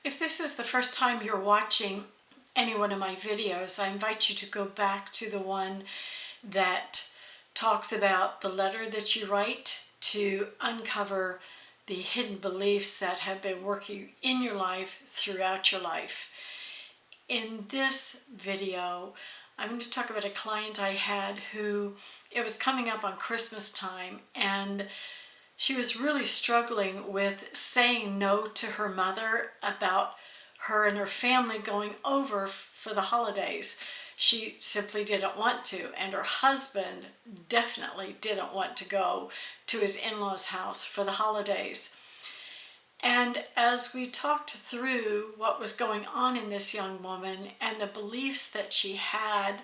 If this is the first time you're watching any one of my videos, I invite you to go back to the one that talks about the letter that you write to uncover the hidden beliefs that have been working in your life throughout your life. In this video, I'm going to talk about a client I had who, it was coming up on Christmas time, and she was really struggling with saying no to her mother about her and her family going over for the holidays. She simply didn't want to, and her husband definitely didn't want to go to his in-laws' house for the holidays. And as we talked through what was going on in this young woman and the beliefs that she had,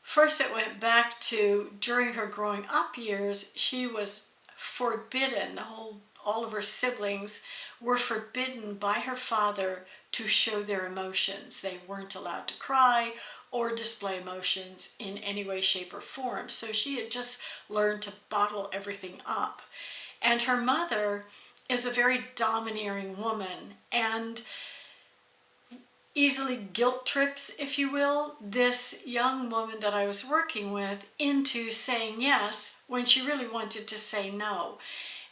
first it went back to during her growing up years, she was forbidden, all of her siblings were forbidden by her father to show their emotions. They weren't allowed to cry or display emotions in any way, shape, or form. So she had just learned to bottle everything up. And her mother is a very domineering woman and easily guilt trips, if you will, this young woman that I was working with into saying yes when she really wanted to say no.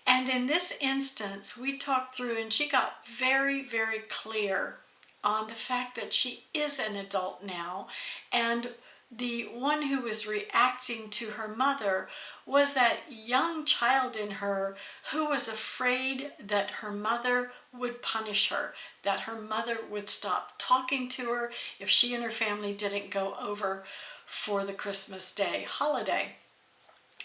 And in this instance, we talked through and she got very, very clear on the fact that she is an adult now, and the one who was reacting to her mother was that young child in her who was afraid that her mother would punish her, that her mother would stop talking to her if she and her family didn't go over for the Christmas Day holiday.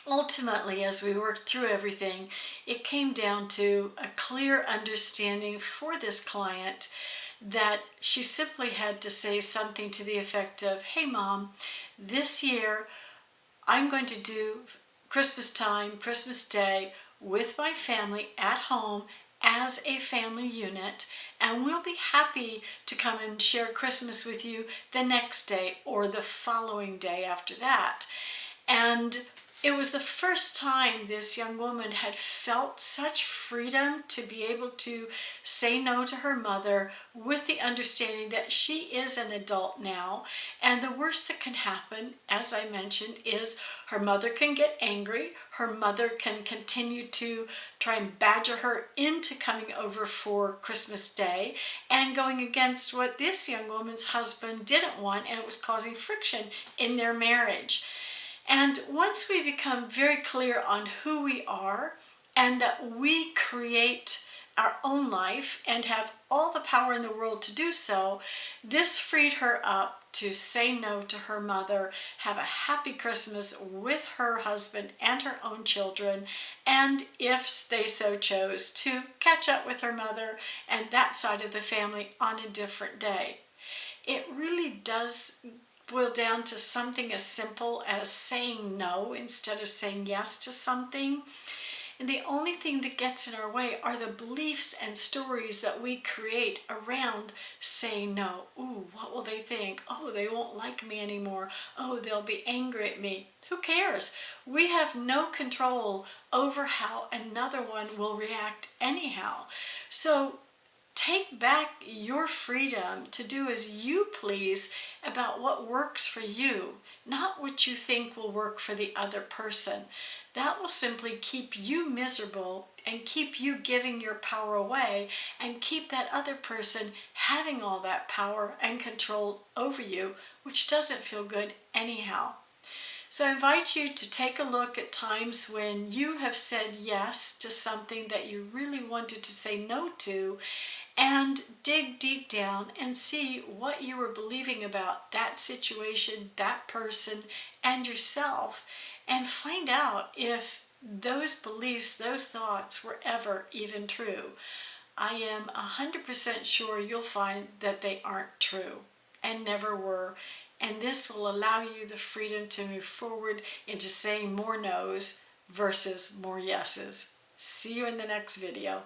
Ultimately, as we worked through everything, it came down to a clear understanding for this client that she simply had to say something to the effect of, "Hey Mom, this year I'm going to do Christmas time, Christmas Day with my family at home as a family unit, and we'll be happy to come and share Christmas with you the next day or the following day after that." And it was the first time this young woman had felt such freedom to be able to say no to her mother with the understanding that she is an adult now, and the worst that can happen, as I mentioned, is her mother can get angry, her mother can continue to try and badger her into coming over for Christmas Day and going against what this young woman's husband didn't want, and it was causing friction in their marriage. And once we become very clear on who we are and that we create our own life and have all the power in the world to do so, this freed her up to say no to her mother, have a happy Christmas with her husband and her own children, and if they so chose, to catch up with her mother and that side of the family on a different day. It really does boil down to something as simple as saying no instead of saying yes to something. And the only thing that gets in our way are the beliefs and stories that we create around saying no. Ooh, what will they think? Oh, they won't like me anymore. Oh, they'll be angry at me. Who cares? We have no control over how another one will react anyhow. So take back your freedom to do as you please about what works for you, not what you think will work for the other person. That will simply keep you miserable and keep you giving your power away and keep that other person having all that power and control over you, which doesn't feel good anyhow. So I invite you to take a look at times when you have said yes to something that you really wanted to say no to, and dig deep down and see what you were believing about that situation, that person, and yourself, and find out if those beliefs, those thoughts were ever even true. I am 100% sure you'll find that they aren't true and never were, and this will allow you the freedom to move forward into saying more no's versus more yeses. See you in the next video.